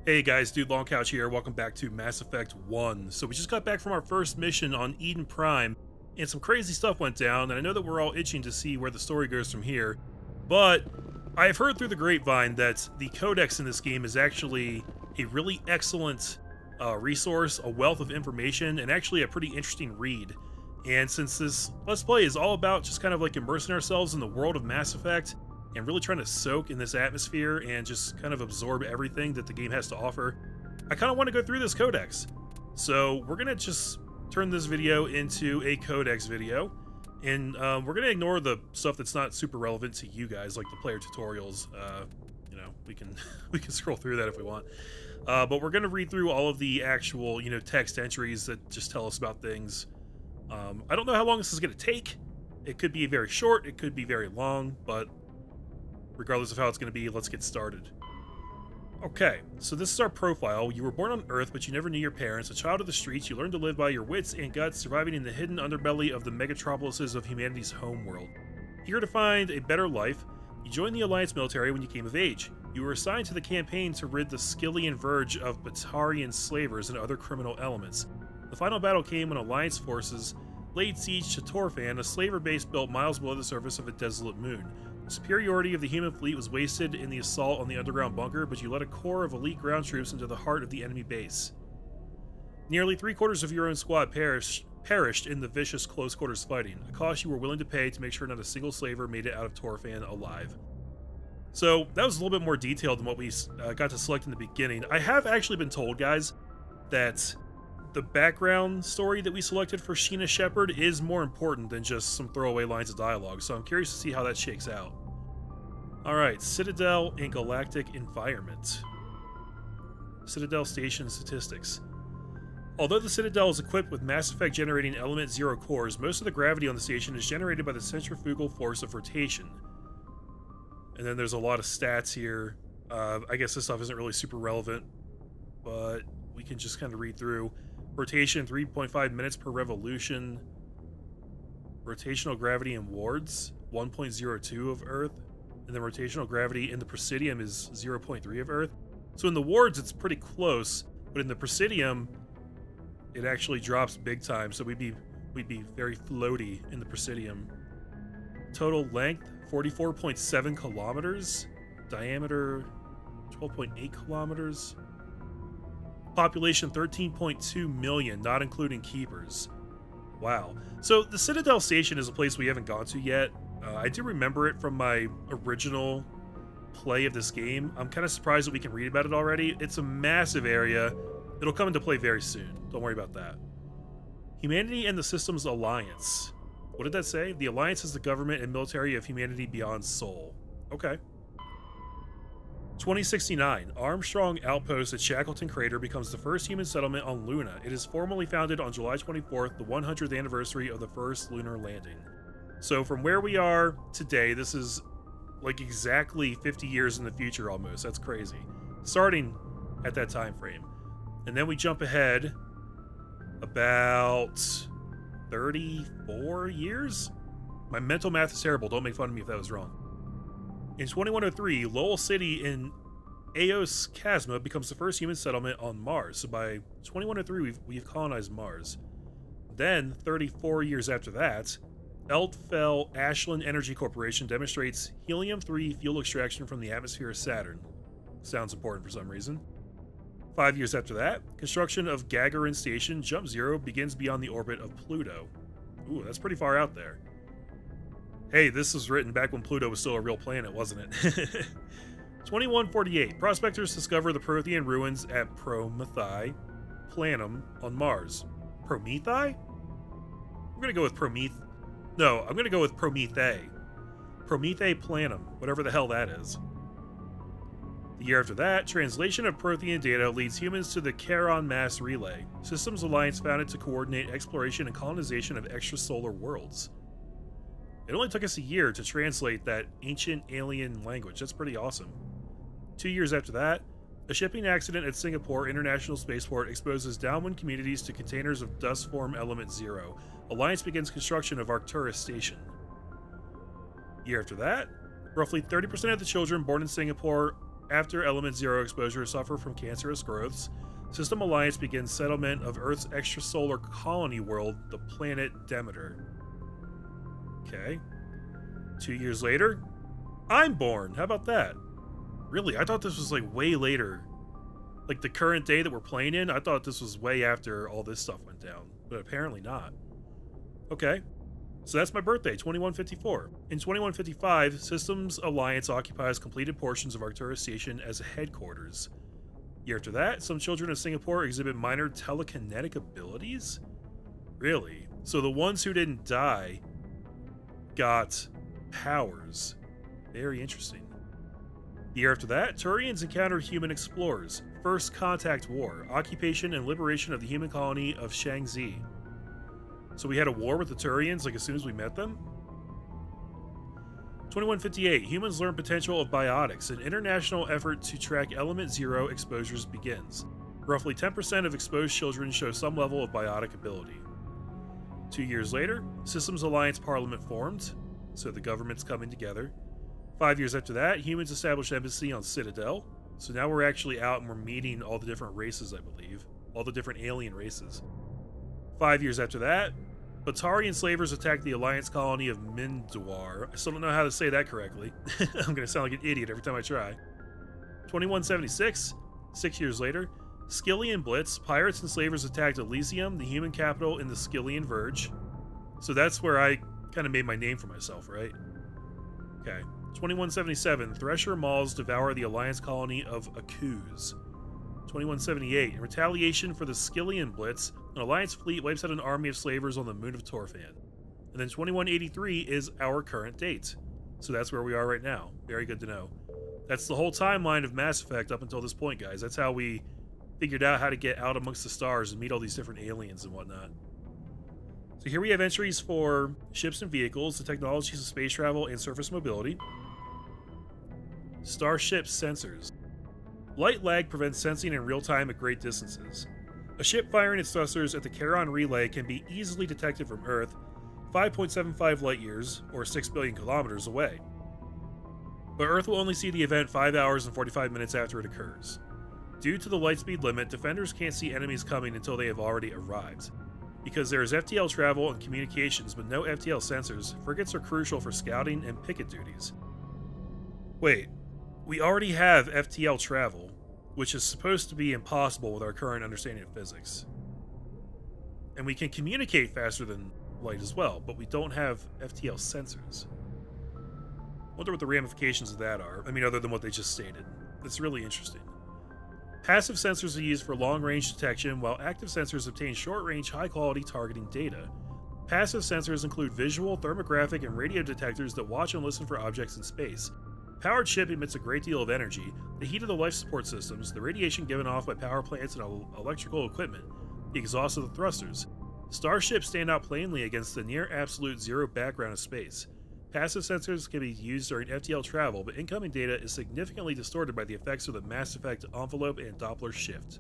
Hey guys, Dude Long Couch here. Welcome back to Mass Effect 1. So we just got back from our first mission on Eden Prime, and some crazy stuff went down, and I know that we're all itching to see where the story goes from here, but I've heard through the grapevine that the Codex in this game is actually a really excellent resource, a wealth of information, and actually a pretty interesting read. And since this Let's Play is all about just kind of like immersing ourselves in the world of Mass Effect, and really trying to soak in this atmosphere and just kind of absorb everything that the game has to offer, I kind of want to go through this Codex. So we're going to just turn this video into a Codex video, and we're going to ignore the stuff that's not super relevant to you guys, like the player tutorials. You know, we can scroll through that if we want. But we're going to read through all of the actual, text entries that just tell us about things. I don't know how long this is going to take. It could be very short, it could be very long, but regardless of how it's going to be, let's get started. Okay, so this is our profile. You were born on Earth, but you never knew your parents. A child of the streets, you learned to live by your wits and guts, surviving in the hidden underbelly of the megatropolises of humanity's homeworld. Eager to find a better life, you joined the Alliance military when you came of age. You were assigned to the campaign to rid the Skillian Verge of Batarian slavers and other criminal elements. The final battle came when Alliance forces laid siege to Torfan, a slaver base built miles below the surface of a desolate moon. The superiority of the human fleet was wasted in the assault on the underground bunker, but you led a corps of elite ground troops into the heart of the enemy base. Nearly 3/4 of your own squad perished in the vicious close-quarters fighting, a cost you were willing to pay to make sure not a single slaver made it out of Torfan alive. So that was a little bit more detailed than what we got to select in the beginning. I have actually been told, guys, that the background story that we selected for Commander Shepard is more important than just some throwaway lines of dialogue, so I'm curious to see how that shakes out. Alright, Citadel and Galactic Environment. Citadel Station Statistics. Although the Citadel is equipped with Mass Effect generating Element 0 cores, most of the gravity on the station is generated by the centrifugal force of rotation. And then there's a lot of stats here. I guess this stuff isn't really super relevant, but we can just kind of read through. Rotation 3.5 minutes per revolution. Rotational gravity in wards 1.02 of Earth, and then rotational gravity in the Presidium is 0.3 of Earth. So in the wards it's pretty close, but in the Presidium it actually drops big time. So we'd be very floaty in the Presidium. Total length 44.7 kilometers. Diameter 12.8 kilometers. Population 13.2 million, not including keepers. Wow. So the Citadel Station is a place we haven't gone to yet. I do remember it from my original play of this game. I'm kind of surprised that we can read about it already. It's a massive area. It'll come into play very soon. Don't worry about that. Humanity and the Systems Alliance. What did that say? The Alliance is the government and military of humanity beyond Sol. Okay. 2069, Armstrong Outpost at Shackleton Crater becomes the first human settlement on Luna. It is formally founded on July 24th, the 100th anniversary of the first lunar landing. So from where we are today, this is like exactly 50 years in the future almost. That's crazy. Starting at that time frame. And then we jump ahead about 34 years? My mental math is terrible. Don't make fun of me if that was wrong. In 2103, Lowell City in Eos Chasma becomes the first human settlement on Mars. So by 2103, we've colonized Mars. Then, 34 years after that, Eldfell Ashland Energy Corporation demonstrates helium-3 fuel extraction from the atmosphere of Saturn. Sounds important for some reason. 5 years after that, construction of Gagarin Station Jump Zero begins beyond the orbit of Pluto. Ooh, that's pretty far out there. Hey, this was written back when Pluto was still a real planet, wasn't it? 2148. Prospectors discover the Prothean ruins at Prometheus Planum on Mars. Prometheus? I'm gonna go with Prometheus. No, I'm gonna go with Prometheus. Prometheus Planum, whatever the hell that is. The year after that, translation of Prothean data leads humans to the Charon Mass Relay, Systems Alliance founded to coordinate exploration and colonization of extrasolar worlds. It only took us a year to translate that ancient alien language. That's pretty awesome. 2 years after that, a shipping accident at Singapore International Spaceport exposes downwind communities to containers of dust form element 0. Alliance begins construction of Arcturus Station. Year after that, roughly 30% of the children born in Singapore after Element Zero exposure suffer from cancerous growths, System Alliance begins settlement of Earth's extrasolar colony world, the planet Demeter. Okay. 2 years later, I'm born. How about that? Really? I thought this was like way later. Like the current day that we're playing in, I thought this was way after all this stuff went down, but apparently not. Okay. So that's my birthday, 2154. In 2155, Systems Alliance occupies completed portions of Arcturus Station as a headquarters. Year after that, some children of Singapore exhibit minor telekinetic abilities? Really? So the ones who didn't die got powers. Very interesting. The year after that, Turians encounter human explorers. First Contact War. Occupation and liberation of the human colony of Shangzi. So we had a war with the Turians like as soon as we met them? 2158. Humans learn potential of biotics. An international effort to track Element Zero exposures begins. Roughly 10% of exposed children show some level of biotic ability. 2 years later, Systems Alliance Parliament formed, so the government's coming together. 5 years after that, humans established embassy on Citadel. So now we're actually out and we're meeting all the different races, I believe. All the different alien races. 5 years after that, Batari enslavers attacked the Alliance colony of Mindwar. I still don't know how to say that correctly. I'm going to sound like an idiot every time I try. 2176, 6 years later, Skillian Blitz. Pirates and slavers attacked Elysium, the human capital in the Skillian Verge. So that's where I kind of made my name for myself, right? Okay. 2177, Thresher Mauls devour the Alliance colony of Akuz. 2178, in retaliation for the Skillian Blitz, an Alliance fleet wipes out an army of slavers on the moon of Torfan. And then 2183 is our current date. So that's where we are right now. Very good to know. That's the whole timeline of Mass Effect up until this point, guys. That's how we figured out how to get out amongst the stars and meet all these different aliens and whatnot. So here we have entries for ships and vehicles, the technologies of space travel and surface mobility. Starship sensors. Light lag prevents sensing in real time at great distances. A ship firing its thrusters at the Charon relay can be easily detected from Earth 5.75 light years, or 6 billion kilometers away. But Earth will only see the event 5 hours and 45 minutes after it occurs. Due to the light speed limit, defenders can't see enemies coming until they have already arrived. Because there is FTL travel and communications but no FTL sensors, frigates are crucial for scouting and picket duties. Wait, we already have FTL travel, which is supposed to be impossible with our current understanding of physics. And we can communicate faster than light as well, but we don't have FTL sensors. Wonder what the ramifications of that are. I mean, other than what they just stated. It's really interesting. Passive sensors are used for long-range detection, while active sensors obtain short-range, high-quality targeting data. Passive sensors include visual, thermographic, and radio detectors that watch and listen for objects in space. A powered ship emits a great deal of energy. The heat of the life support systems, the radiation given off by power plants and electrical equipment, the exhaust of the thrusters. Starships stand out plainly against the near-absolute zero background of space. Passive sensors can be used during FTL travel, but incoming data is significantly distorted by the effects of the Mass Effect envelope and Doppler shift.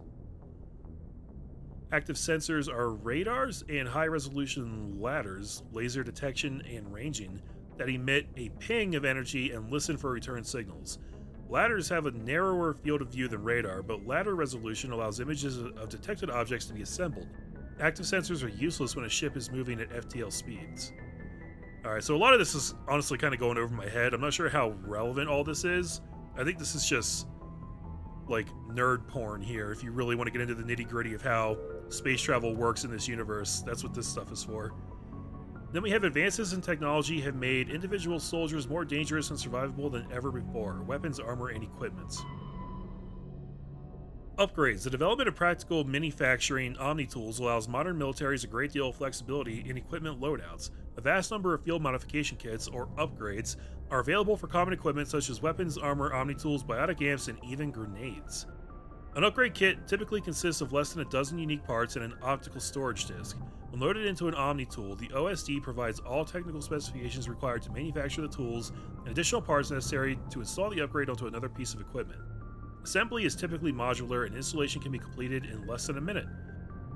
Active sensors are radars and high-resolution ladders, laser detection and ranging, that emit a ping of energy and listen for return signals. Ladders have a narrower field of view than radar, but ladder resolution allows images of detected objects to be assembled. Active sensors are useless when a ship is moving at FTL speeds. Alright, so a lot of this is honestly kind of going over my head. I'm not sure how relevant all this is. I think this is just, like, nerd porn here. If you really want to get into the nitty-gritty of how space travel works in this universe, that's what this stuff is for. Then we have advances in technology have made individual soldiers more dangerous and survivable than ever before. Weapons, armor, and equipment. Upgrades. The development of practical manufacturing omni-tools allows modern militaries a great deal of flexibility in equipment loadouts. A vast number of field modification kits, or upgrades, are available for common equipment such as weapons, armor, omni-tools, biotic amps, and even grenades. An upgrade kit typically consists of less than a dozen unique parts and an optical storage disk. When loaded into an omni-tool, the OSD provides all technical specifications required to manufacture the tools and additional parts necessary to install the upgrade onto another piece of equipment. Assembly is typically modular and installation can be completed in less than a minute.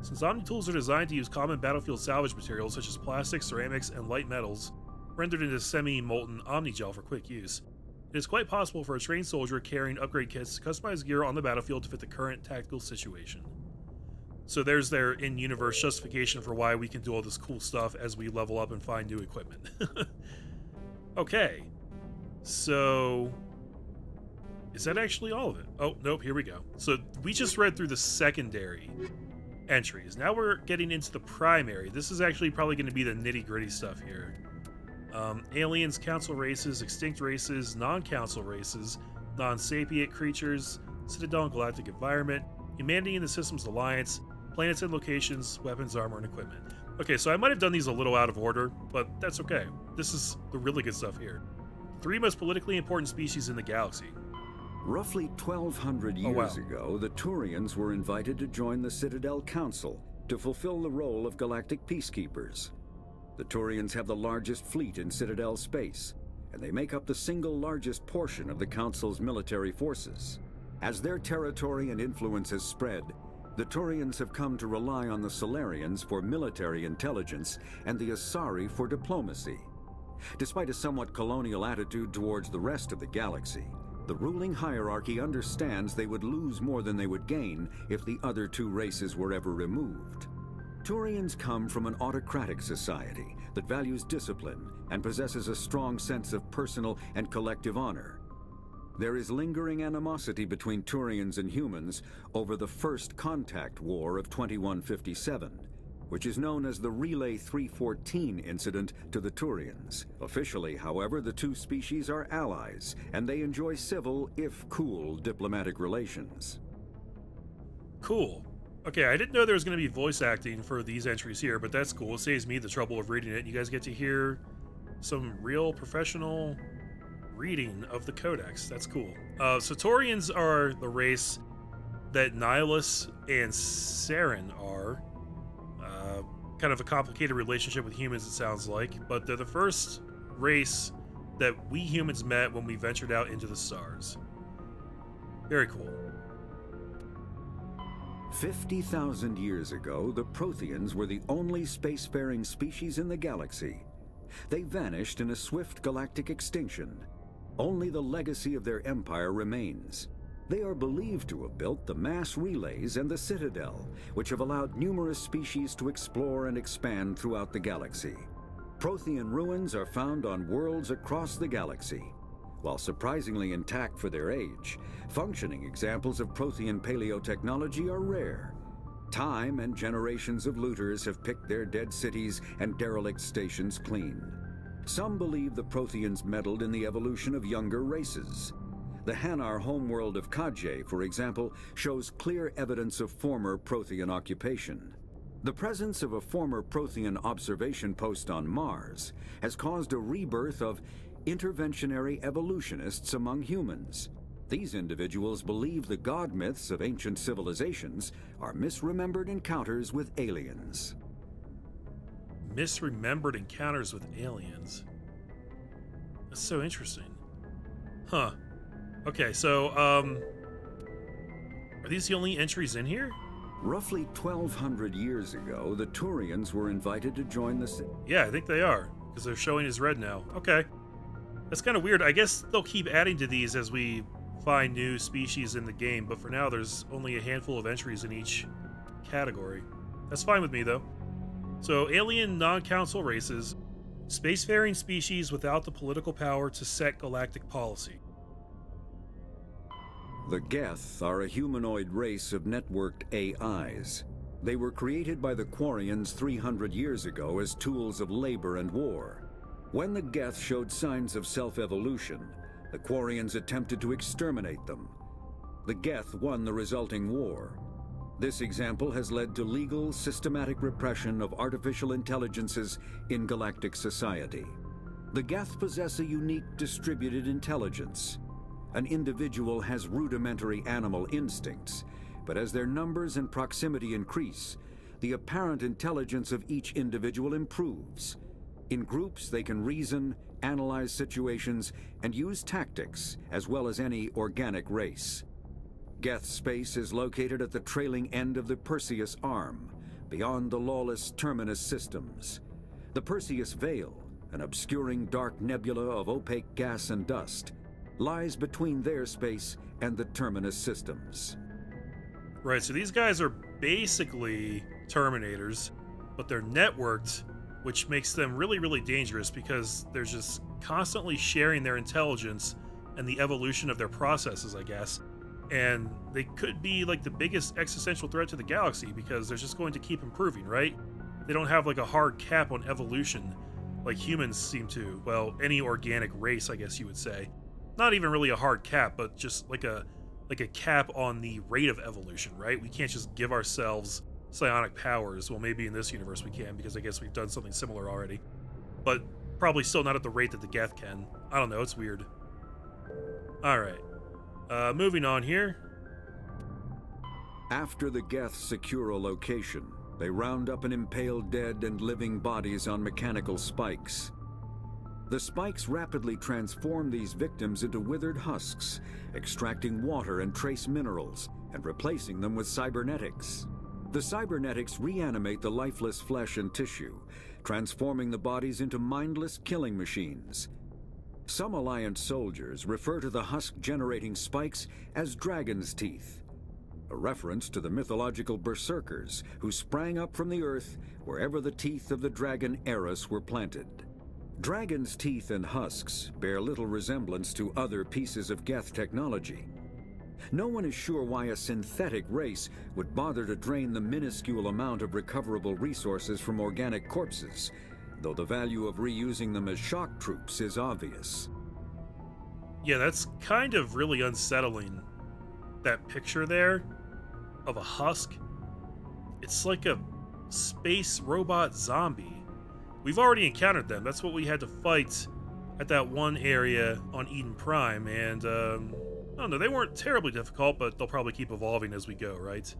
Since omni-tools are designed to use common battlefield salvage materials such as plastics, ceramics, and light metals, rendered into semi-molten omni-gel for quick use, It is quite possible for a trained soldier carrying upgrade kits to customize gear on the battlefield to fit the current tactical situation. So there's their in-universe justification for why we can do all this cool stuff as we level up and find new equipment. Okay. So is that actually all of it? Oh, nope, here we go. So we just read through the secondary entries. Now we're getting into the primary. This is actually probably going to be the nitty-gritty stuff here. Aliens, council races, extinct races, non-council races, non-sapient creatures, Citadel and galactic environment, humanity in the Systems Alliance, planets and locations, weapons, armor, and equipment. Okay, so I might have done these a little out of order, but that's okay. This is the really good stuff here. 3 most politically important species in the galaxy. Roughly 1,200 years ago, the Turians were invited to join the Citadel Council to fulfill the role of galactic peacekeepers. The Turians have the largest fleet in Citadel space, and they make up the single largest portion of the Council's military forces. As their territory and influence has spread, the Turians have come to rely on the Solarians for military intelligence and the Asari for diplomacy. Despite a somewhat colonial attitude towards the rest of the galaxy, the ruling hierarchy understands they would lose more than they would gain if the other 2 races were ever removed. Turians come from an autocratic society that values discipline and possesses a strong sense of personal and collective honor. There is lingering animosity between Turians and humans over the First Contact War of 2157, which is known as the Relay 314 incident to the Turians. Officially, however, the 2 species are allies, and they enjoy civil, if cool, diplomatic relations. Cool. Okay, I didn't know there was going to be voice acting for these entries here, but that's cool. It saves me the trouble of reading it. You guys get to hear some real professional reading of the Codex. That's cool. So Turians are the race that Nihilus and Saren are. Kind of a complicated relationship with humans, it sounds like, but they're the first race that we humans met when we ventured out into the stars. Very cool. 50,000 years ago, the Protheans were the only spacefaring species in the galaxy. They vanished in a swift galactic extinction. Only the legacy of their empire remains. They are believed to have built the mass relays and the Citadel, which have allowed numerous species to explore and expand throughout the galaxy. Prothean ruins are found on worlds across the galaxy. While surprisingly intact for their age, functioning examples of Prothean paleotechnology are rare. Time and generations of looters have picked their dead cities and derelict stations clean. Some believe the Protheans meddled in the evolution of younger races. The Hanar homeworld of Kajay, for example, shows clear evidence of former Prothean occupation. The presence of a former Prothean observation post on Mars has caused a rebirth of interventionary evolutionists among humans. These individuals believe the god myths of ancient civilizations are misremembered encounters with aliens. Misremembered encounters with aliens. That's so interesting. Huh. Okay, so, are these the only entries in here? Roughly 1,200 years ago, the Turians were invited to join the... Yeah, I think they are, because they're showing as red now. Okay. That's kind of weird. I guess they'll keep adding to these as we find new species in the game, but for now there's only a handful of entries in each category. That's fine with me, though. So, alien non-council races, spacefaring species without the political power to set galactic policy. The Geth are a humanoid race of networked AIs. They were created by the Quarians 300 years ago as tools of labor and war. When the Geth showed signs of self-evolution, the Quarians attempted to exterminate them. The Geth won the resulting war. This example has led to legal, systematic repression of artificial intelligences in galactic society. The Geth possess a unique distributed intelligence. An individual has rudimentary animal instincts, but as their numbers and proximity increase, the apparent intelligence of each individual improves. In groups, they can reason, analyze situations, and use tactics, as well as any organic race. Geth space is located at the trailing end of the Perseus Arm, beyond the lawless Terminus systems. The Perseus Veil, an obscuring dark nebula of opaque gas and dust, lies between their space and the Terminus systems. Right, so these guys are basically Terminators, but they're networked, which makes them really, really dangerous because they're just constantly sharing their intelligence and the evolution of their processes, I guess. And they could be like the biggest existential threat to the galaxy because they're just going to keep improving, right? They don't have like a hard cap on evolution like humans seem to. Well, any organic race, I guess you would say. Not even really a hard cap, but just like a cap on the rate of evolution, right? We can't just give ourselves psionic powers. Well, maybe in this universe we can, because I guess we've done something similar already. But probably still not at the rate that the Geth can. I don't know, it's weird. Alright. Moving on here. After the Geth secure a location, they round up and impale dead and living bodies on mechanical spikes. The spikes rapidly transform these victims into withered husks, extracting water and trace minerals, and replacing them with cybernetics. The cybernetics reanimate the lifeless flesh and tissue, transforming the bodies into mindless killing machines. Some Alliance soldiers refer to the husk-generating spikes as dragon's teeth, a reference to the mythological berserkers who sprang up from the earth wherever the teeth of the dragon Eris were planted. Dragon's teeth and husks bear little resemblance to other pieces of Geth technology. No one is sure why a synthetic race would bother to drain the minuscule amount of recoverable resources from organic corpses, though the value of reusing them as shock troops is obvious. Yeah, that's kind of really unsettling. That picture there of a husk. It's like a space robot zombie. We've already encountered them. That's what we had to fight at that one area on Eden Prime, and I don't know, they weren't terribly difficult, but they'll probably keep evolving as we go, right?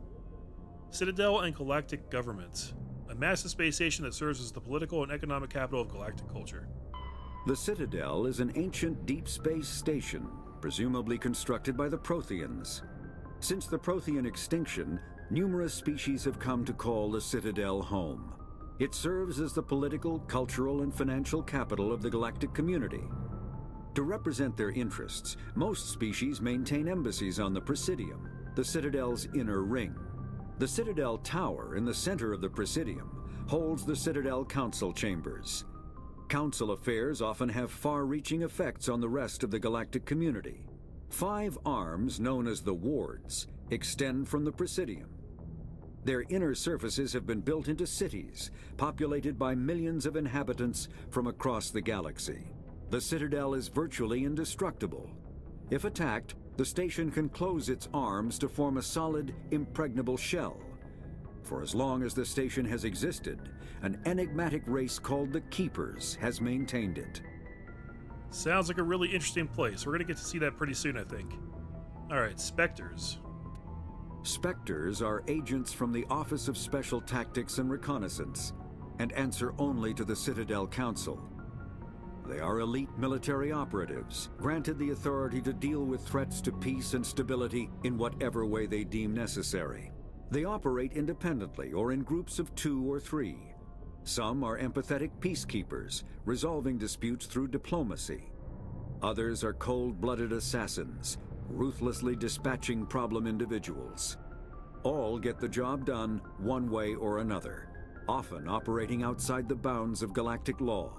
Citadel and Galactic Government. A massive space station that serves as the political and economic capital of galactic culture. The Citadel is an ancient deep space station, presumably constructed by the Protheans. Since the Prothean extinction, numerous species have come to call the Citadel home. It serves as the political, cultural, and financial capital of the galactic community. To represent their interests, most species maintain embassies on the Presidium, the Citadel's inner ring. The Citadel Tower in the center of the Presidium holds the Citadel Council Chambers. Council affairs often have far-reaching effects on the rest of the galactic community. 5 arms, known as the Wards, extend from the Presidium. Their inner surfaces have been built into cities, populated by millions of inhabitants from across the galaxy. The Citadel is virtually indestructible. If attacked, the station can close its arms to form a solid, impregnable shell. For as long as the station has existed, an enigmatic race called the Keepers has maintained it. Sounds like a really interesting place. We're going to get to see that pretty soon, I think. Alright, Spectres. Spectres are agents from the Office of Special Tactics and Reconnaissance, and answer only to the Citadel Council. They are elite military operatives, granted the authority to deal with threats to peace and stability in whatever way they deem necessary. They operate independently or in groups of 2 or 3. Some are empathetic peacekeepers, resolving disputes through diplomacy. Others are cold-blooded assassins, ruthlessly dispatching problem individuals. All get the job done one way or another, often operating outside the bounds of galactic law.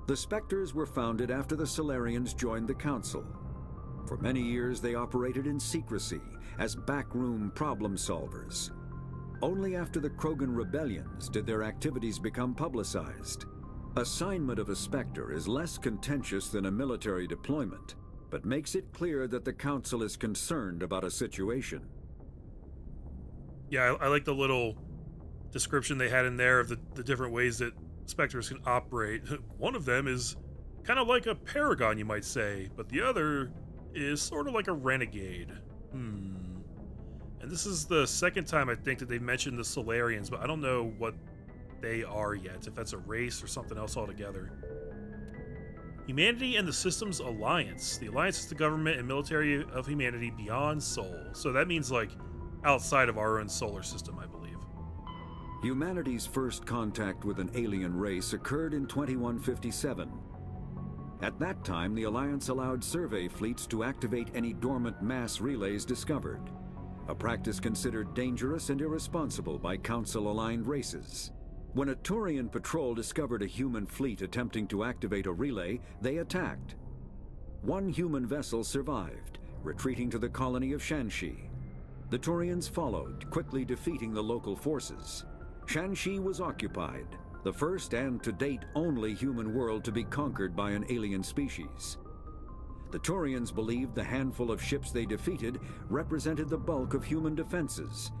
The Spectres were founded after the Solarians joined the Council. For many years they operated in secrecy as backroom problem solvers. Only after the Krogan rebellions did their activities become publicized. Assignment of a Spectre is less contentious than a military deployment, but makes it clear that the Council is concerned about a situation. Yeah, I like the little description they had in there of the different ways that Spectres can operate. One of them is kind of like a paragon, you might say, but the other is sort of like a renegade. And this is the second time I think that they mentioned the Solarians, but I don't know what they are yet, if that's a race or something else altogether. Humanity and the Systems Alliance. The Alliance is the government and military of humanity beyond Sol. So that means, like, outside of our own solar system, I believe. Humanity's first contact with an alien race occurred in 2157. At that time, the Alliance allowed survey fleets to activate any dormant mass relays discovered, a practice considered dangerous and irresponsible by Council-aligned races. When a Turian patrol discovered a human fleet attempting to activate a relay, they attacked. One human vessel survived, retreating to the colony of Shanxi. The Turians followed, quickly defeating the local forces. Shanxi was occupied, the first and to date only human world to be conquered by an alien species. The Turians believed the handful of ships they defeated represented the bulk of human defenses,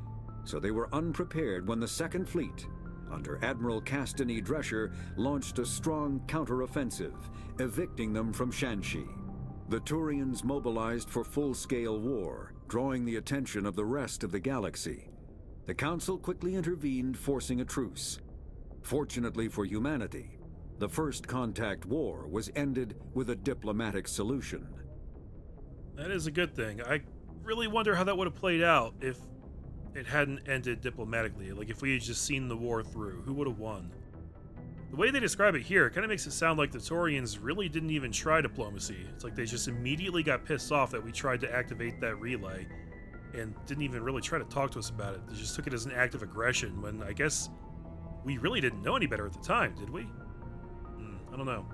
so they were unprepared when the Second Fleet, under Admiral Castany Drescher, launched a strong counteroffensive, evicting them from Shanxi. The Turians mobilized for full-scale war, drawing the attention of the rest of the galaxy. The Council quickly intervened, forcing a truce. Fortunately for humanity, the First Contact War was ended with a diplomatic solution. That is a good thing. I really wonder how that would have played out if it hadn't ended diplomatically. Like, if we had just seen the war through, who would have won? The way they describe it here, it kind of makes it sound like the Turians really didn't even try diplomacy. It's like they just immediately got pissed off that we tried to activate that relay and didn't even really try to talk to us about it. They just took it as an act of aggression when I guess we really didn't know any better at the time, did we? I don't know.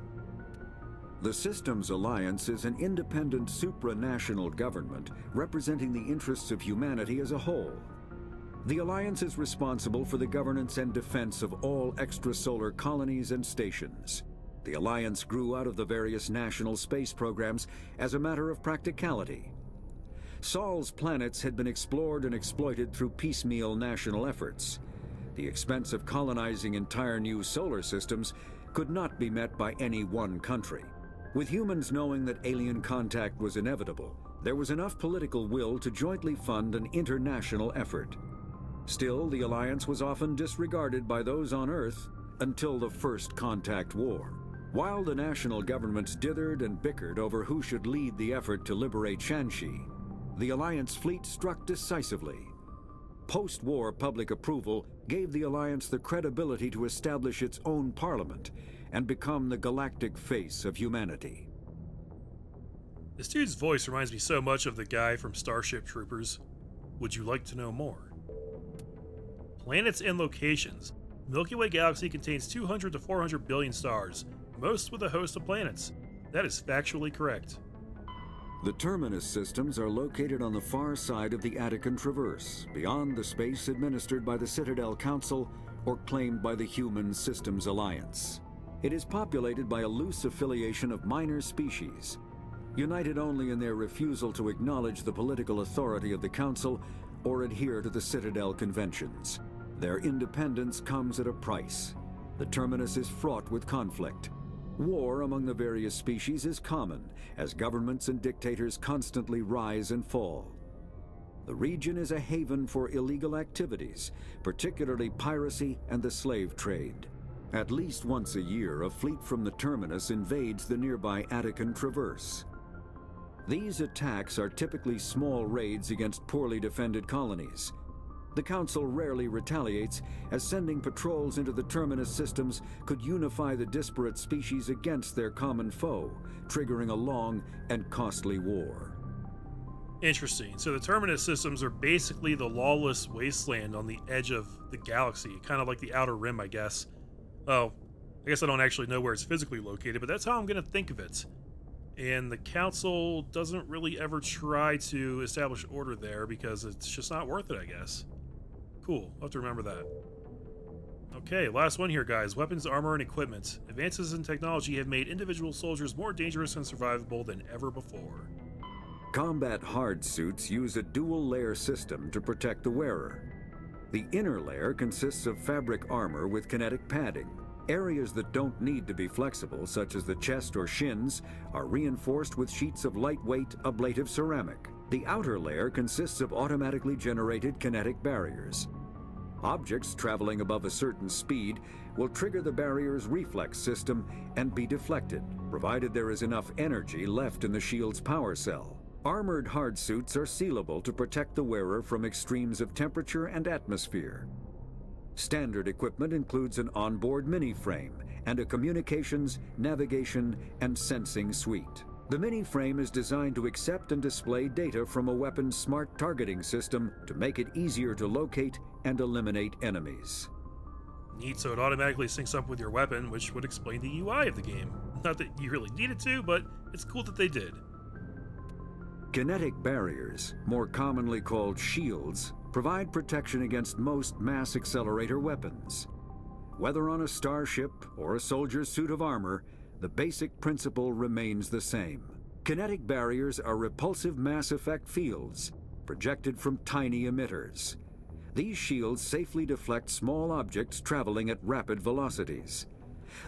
The Systems Alliance is an independent supranational government representing the interests of humanity as a whole. The Alliance is responsible for the governance and defense of all extrasolar colonies and stations. The Alliance grew out of the various national space programs as a matter of practicality. Sol's planets had been explored and exploited through piecemeal national efforts. The expense of colonizing entire new solar systems could not be met by any one country. With humans knowing that alien contact was inevitable, there was enough political will to jointly fund an international effort. Still, the Alliance was often disregarded by those on Earth until the First Contact War. While the national governments dithered and bickered over who should lead the effort to liberate Shanxi, the Alliance fleet struck decisively. Post-war public approval gave the Alliance the credibility to establish its own parliament and become the galactic face of humanity. This dude's voice reminds me so much of the guy from Starship Troopers. Would you like to know more? Planets and locations. The Milky Way galaxy contains 200 to 400 billion stars, most with a host of planets. That is factually correct. The terminus systems are located on the far side of the Attican Traverse, beyond the space administered by the Citadel Council or claimed by the Human Systems Alliance. It is populated by a loose affiliation of minor species, united only in their refusal to acknowledge the political authority of the Council or adhere to the Citadel Conventions. Their independence comes at a price. The terminus is fraught with conflict. War among the various species is common, as governments and dictators constantly rise and fall. The region is a haven for illegal activities, particularly piracy and the slave trade. At least once a year, a fleet from the terminus invades the nearby Attican Traverse. These attacks are typically small raids against poorly defended colonies. The Council rarely retaliates, as sending patrols into the terminus systems could unify the disparate species against their common foe, triggering a long and costly war. Interesting. So the terminus systems are basically the lawless wasteland on the edge of the galaxy, kind of like the Outer Rim, I guess. Oh, I guess I don't actually know where it's physically located, but that's how I'm going to think of it. And the Council doesn't really ever try to establish order there because it's just not worth it, I guess. Cool, I'll have to remember that. Okay, last one here, guys. Weapons, armor, and equipment. Advances in technology have made individual soldiers more dangerous and survivable than ever before. Combat hard suits use a dual-layer system to protect the wearer. The inner layer consists of fabric armor with kinetic padding. Areas that don't need to be flexible, such as the chest or shins, are reinforced with sheets of lightweight, ablative ceramic. The outer layer consists of automatically generated kinetic barriers. Objects traveling above a certain speed will trigger the barrier's reflex system and be deflected, provided there is enough energy left in the shield's power cell. Armored hardsuits are sealable to protect the wearer from extremes of temperature and atmosphere. Standard equipment includes an onboard mini-frame and a communications, navigation, and sensing suite. The mini-frame is designed to accept and display data from a weapon's smart targeting system to make it easier to locate and eliminate enemies. Neat, so it automatically syncs up with your weapon, which would explain the UI of the game. Not that you really needed to, but it's cool that they did. Kinetic barriers, more commonly called shields, provide protection against most mass accelerator weapons. Whether on a starship or a soldier's suit of armor, the basic principle remains the same. Kinetic barriers are repulsive mass effect fields, projected from tiny emitters. These shields safely deflect small objects traveling at rapid velocities.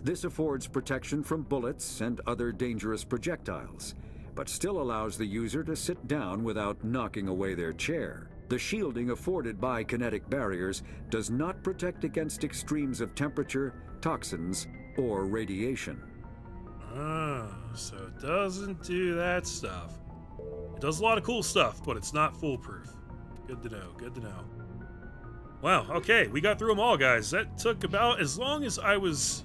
This affords protection from bullets and other dangerous projectiles, but still allows the user to sit down without knocking away their chair. The shielding afforded by kinetic barriers does not protect against extremes of temperature, toxins, or radiation. So it doesn't do that stuff. It does a lot of cool stuff, but it's not foolproof. Good to know, good to know. Wow, okay, we got through them all, guys. That took about as long as I was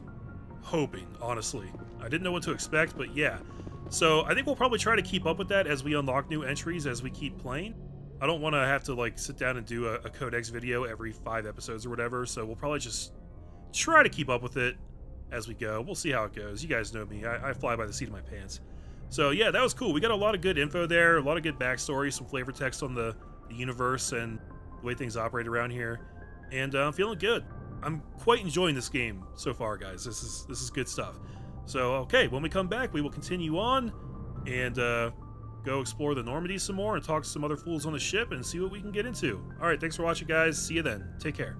hoping, honestly. I didn't know what to expect, but yeah. So I think we'll probably try to keep up with that as we unlock new entries as we keep playing. I don't want to have to like sit down and do a Codex video every 5 episodes or whatever, so we'll probably just try to keep up with it as we go. We'll see how it goes. You guys know me. I fly by the seat of my pants. So yeah, that was cool. We got a lot of good info there, a lot of good backstory, some flavor text on the universe and the way things operate around here, and I'm feeling good. I'm quite enjoying this game so far, guys. This is good stuff. So okay, when we come back, we will continue on and go explore the Normandy some more and talk to some other fools on the ship and see what we can get into. All right, thanks for watching, guys. See you then. Take care.